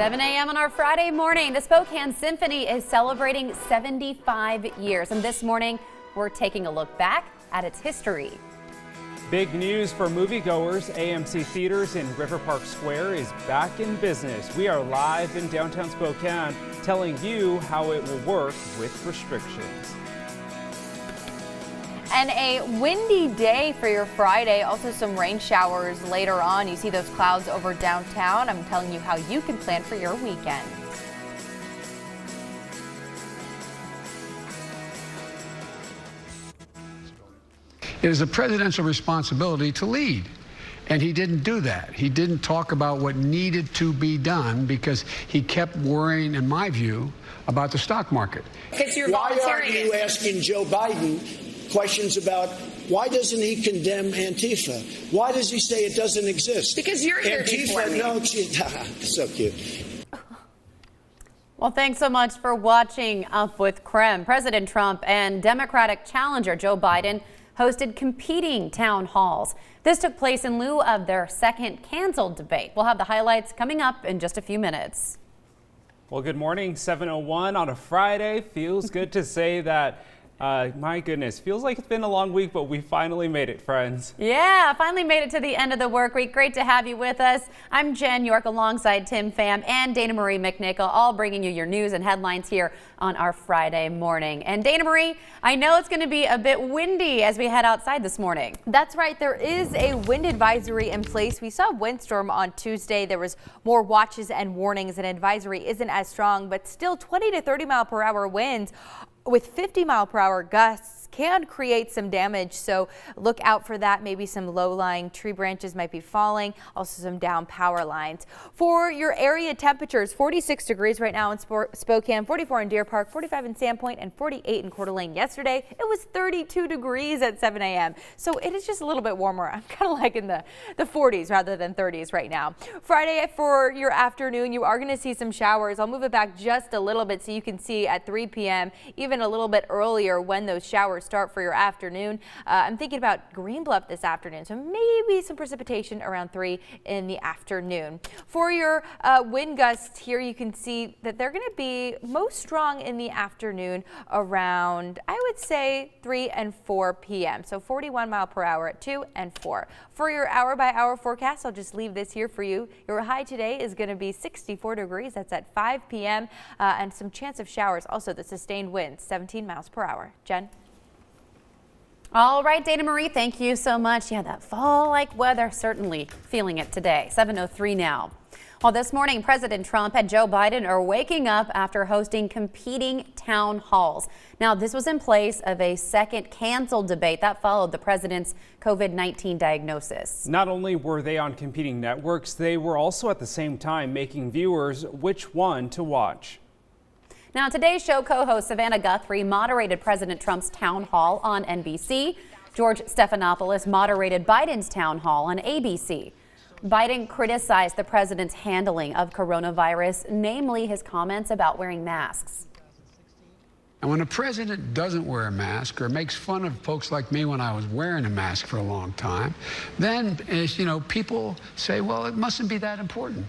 7 a.m. on our Friday morning. The Spokane Symphony is celebrating 75 years. And this morning, we're taking a look back at its history. Big news for moviegoers. AMC Theaters in River Park Square is back in business. We are live in downtown Spokane telling you how it will work with restrictions. And a windy day for your Friday. Also some rain showers later on. You see those clouds over downtown. I'm telling you how you can plan for your weekend. It is a presidential responsibility to lead. And he didn't do that. He didn't talk about what needed to be done because he kept worrying, in my view, about the stock market. Why aren't you asking Joe Biden questions about why doesn't he condemn Antifa? Why does he say it doesn't exist? Because you're here before me. No, so cute. Well, thanks so much for watching Up with KREM. President Trump and Democratic challenger Joe Biden hosted competing town halls. This took place in lieu of their second canceled debate. We'll have the highlights coming up in just a few minutes. Well, good morning, 7:01 on a Friday. Feels good to say that. My goodness, feels like it's been a long week, but we finally made it, friends. Yeah, finally made it to the end of the work week. Great to have you with us. I'm Jen York alongside Tim Pham and Dana Marie McNichol, all bringing you your news and headlines here on our Friday morning. And Dana Marie, I know it's going to be a bit windy as we head outside this morning. That's right. There is a wind advisory in place. We saw a windstorm on Tuesday. There was more watches and warnings. An advisory isn't as strong, but still 20 to 30 mile per hour winds with 50 mile per hour gusts can create some damage, so look out for that. Maybe some low-lying tree branches might be falling, also some down power lines. For your area temperatures, 46 degrees right now in Spokane, 44 in Deer Park, 45 in Sandpoint, and 48 in Coeur d'Alene. Yesterday, it was 32 degrees at 7 a.m., so it is just a little bit warmer. I'm kind of like in the 40s rather than 30s right now. Friday for your afternoon, you are going to see some showers. I'll move it back just a little bit so you can see at 3 p.m., even a little bit earlier when those showers start for your afternoon. I'm thinking about Green Bluff this afternoon, so maybe some precipitation around 3 in the afternoon. For your wind gusts here, you can see that they're going to be most strong in the afternoon around, I would say, 3 and 4 p.m. So 41 mile per hour at 2 and 4. For your hour by hour forecast, I'll just leave this here for you. Your high today is going to be 64 degrees. That's at 5 p.m. And some chance of showers. Also the sustained winds, 17 miles per hour. Jen? All right, Dana Marie, thank you so much. Yeah, that fall-like weather, certainly feeling it today. 7:03 now. Well, this morning, President Trump and Joe Biden are waking up after hosting competing town halls. Now, this was in place of a second canceled debate that followed the president's COVID-19 diagnosis. Not only were they on competing networks, they were also at the same time making viewers which one to watch. Now, today's show co-host Savannah Guthrie moderated President Trump's town hall on NBC. George Stephanopoulos moderated Biden's town hall on ABC. Biden criticized the president's handling of coronavirus, namely his comments about wearing masks. And when a president doesn't wear a mask or makes fun of folks like me when I was wearing a mask for a long time, then, people say, well, it mustn't be that important.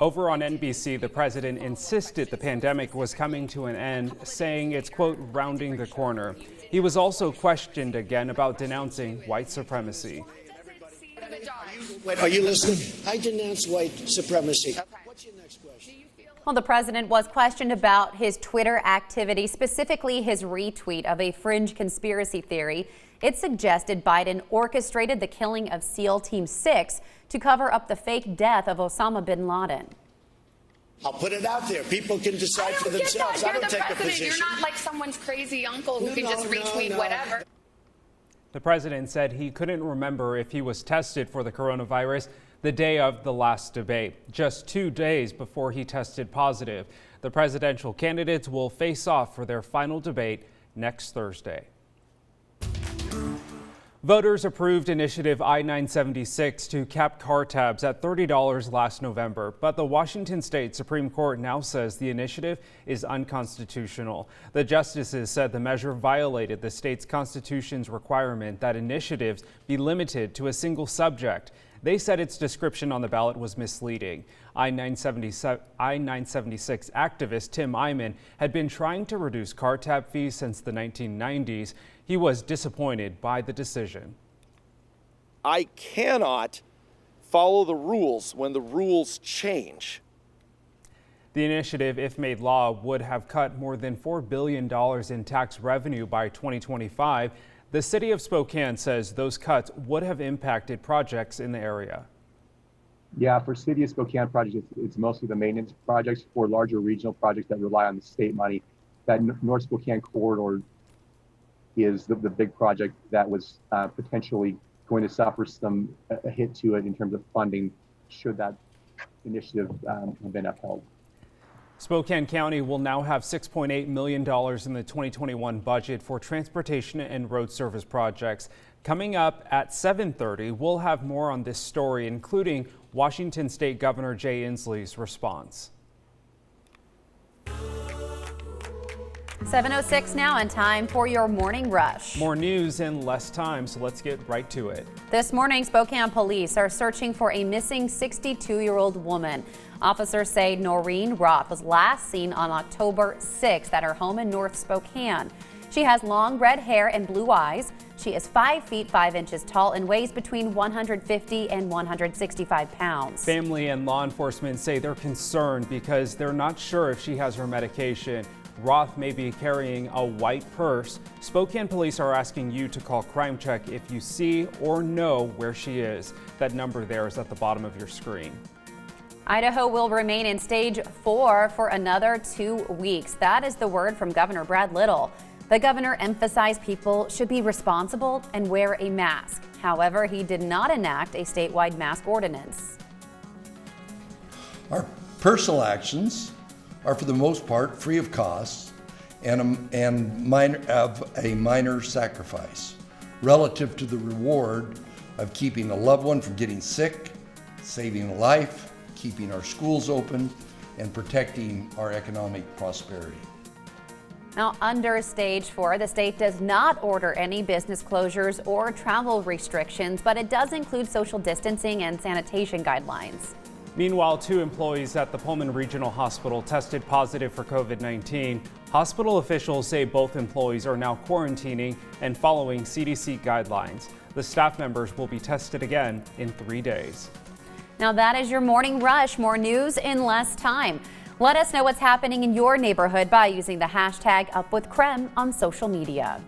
Over on NBC, the president insisted the pandemic was coming to an end, saying it's, quote, rounding the corner. He was also questioned again about denouncing white supremacy. Are you listening? I denounce white supremacy. What's your next question? Well, the president was questioned about his Twitter activity, specifically his retweet of a fringe conspiracy theory. It suggested Biden orchestrated the killing of SEAL Team 6 to cover up the fake death of Osama bin Laden. I'll put it out there. People can decide for themselves. I don't take a position. You're not like someone's crazy uncle who can just retweet whatever. The president said he couldn't remember if he was tested for the coronavirus the day of the last debate, just 2 days before he tested positive. The presidential candidates will face off for their final debate next Thursday. Voters approved Initiative I-976 to cap car tabs at $30 last November, but the Washington State Supreme Court now says the initiative is unconstitutional. The justices said the measure violated the state's constitution's requirement that initiatives be limited to a single subject. They said its description on the ballot was misleading. I-976 activist Tim Eyman had been trying to reduce car tab fees since the 1990s. He was disappointed by the decision. I cannot follow the rules when the rules change. The initiative, if made law, would have cut more than $4 billion in tax revenue by 2025. The city of Spokane says those cuts would have impacted projects in the area. Yeah, for City of Spokane projects, it's mostly the maintenance projects. For larger regional projects that rely on the state money, that North Spokane corridor is the big project that was potentially going to suffer a hit to it in terms of funding should that initiative have been upheld. Spokane County will now have $6.8 million in the 2021 budget for transportation and road service projects. Coming up at 7:30, we'll have more on this story, including Washington State Governor Jay Inslee's response. 7:06 now, and time for your morning rush. More news in less time, so let's get right to it. This morning, Spokane police are searching for a missing 62-year-old woman. Officers say Noreen Roth was last seen on October 6th at her home in North Spokane. She has long red hair and blue eyes. She is 5 feet 5 inches tall and weighs between 150 and 165 pounds. Family and law enforcement say they're concerned because they're not sure if she has her medication. Roth may be carrying a white purse. Spokane police are asking you to call Crime Check if you see or know where she is. That number there is at the bottom of your screen. Idaho will remain in stage 4 for another 2 weeks. That is the word from Governor Brad Little. The governor emphasized people should be responsible and wear a mask. However, he did not enact a statewide mask ordinance. Our personal actions are for the most part free of cost and of a minor sacrifice relative to the reward of keeping a loved one from getting sick, saving a life, keeping our schools open, and protecting our economic prosperity. Now, under stage 4, the state does not order any business closures or travel restrictions, but it does include social distancing and sanitation guidelines. Meanwhile, 2 employees at the Pullman Regional Hospital tested positive for COVID-19. Hospital officials say both employees are now quarantining and following CDC guidelines. The staff members will be tested again in 3 days. Now that is your morning rush. More news in less time. Let us know what's happening in your neighborhood by using the hashtag #UpWithKREM on social media.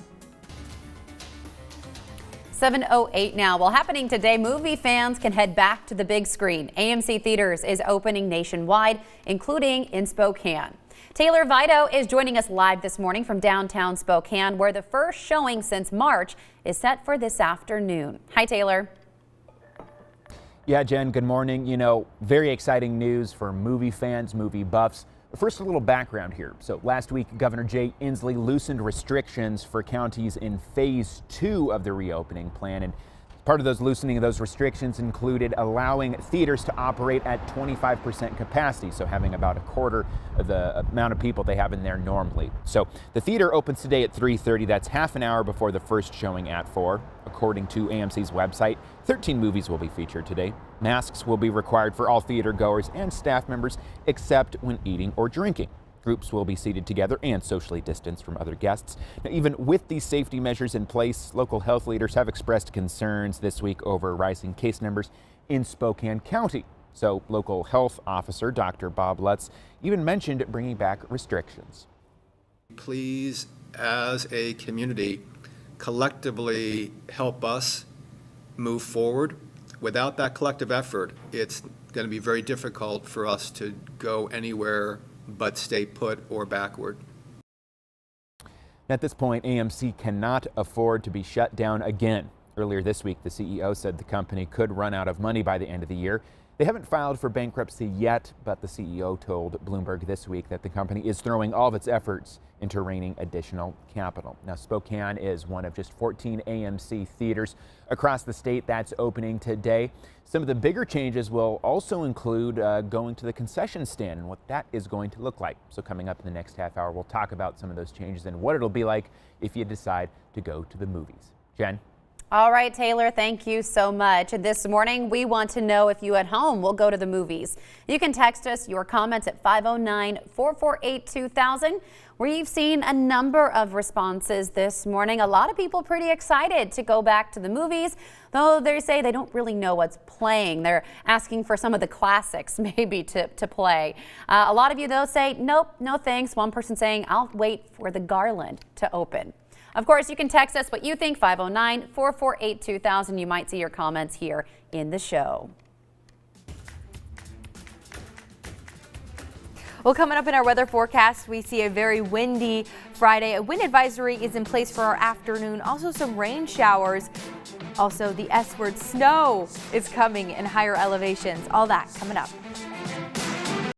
7:08 now. Well, happening today, movie fans can head back to the big screen. AMC Theaters is opening nationwide, including in Spokane. Taylor Vito is joining us live this morning from downtown Spokane, where the first showing since March is set for this afternoon. Hi, Taylor. Yeah, Jen, good morning. You know, very exciting news for movie fans, movie buffs. First, a little background here. So last week, Governor Jay Inslee loosened restrictions for counties in phase 2 of the reopening plan. And part of those loosening of those restrictions included allowing theaters to operate at 25% capacity, so having about a quarter of the amount of people they have in there normally. So the theater opens today at 3:30. That's half an hour before the first showing at 4. According to AMC's website, 13 movies will be featured today. Masks will be required for all theater goers and staff members, except when eating or drinking. Groups will be seated together and socially distanced from other guests. Now, even with these safety measures in place, local health leaders have expressed concerns this week over rising case numbers in Spokane County. So local health officer Dr. Bob Lutz even mentioned bringing back restrictions. Please, as a community, collectively help us move forward. Without that collective effort, it's going to be very difficult for us to go anywhere but stay put or backward. At this point, AMC cannot afford to be shut down again. Earlier this week, the CEO said the company could run out of money by the end of the year. They haven't filed for bankruptcy yet, but the CEO told Bloomberg this week that the company is throwing all of its efforts into raining additional capital. Now, Spokane is one of just 14 AMC theaters across the state that's opening today. Some of the bigger changes will also include going to the concession stand and what that is going to look like. So coming up in the next half hour, we'll talk about some of those changes and what it'll be like if you decide to go to the movies. Jen? All right, Taylor, thank you so much. This morning, we want to know if you at home will go to the movies. You can text us your comments at 509-448-2000. We've seen a number of responses this morning. A lot of people pretty excited to go back to the movies, though they say they don't really know what's playing. They're asking for some of the classics maybe to play. A lot of you, though, say, nope, no thanks. One person saying, I'll wait for the Garland to open. Of course, you can text us what you think, 509-448-2000. You might see your comments here in the show. Well, coming up in our weather forecast, we see a very windy Friday. A wind advisory is in place for our afternoon. Also some rain showers. Also the S word, snow, is coming in higher elevations. All that coming up.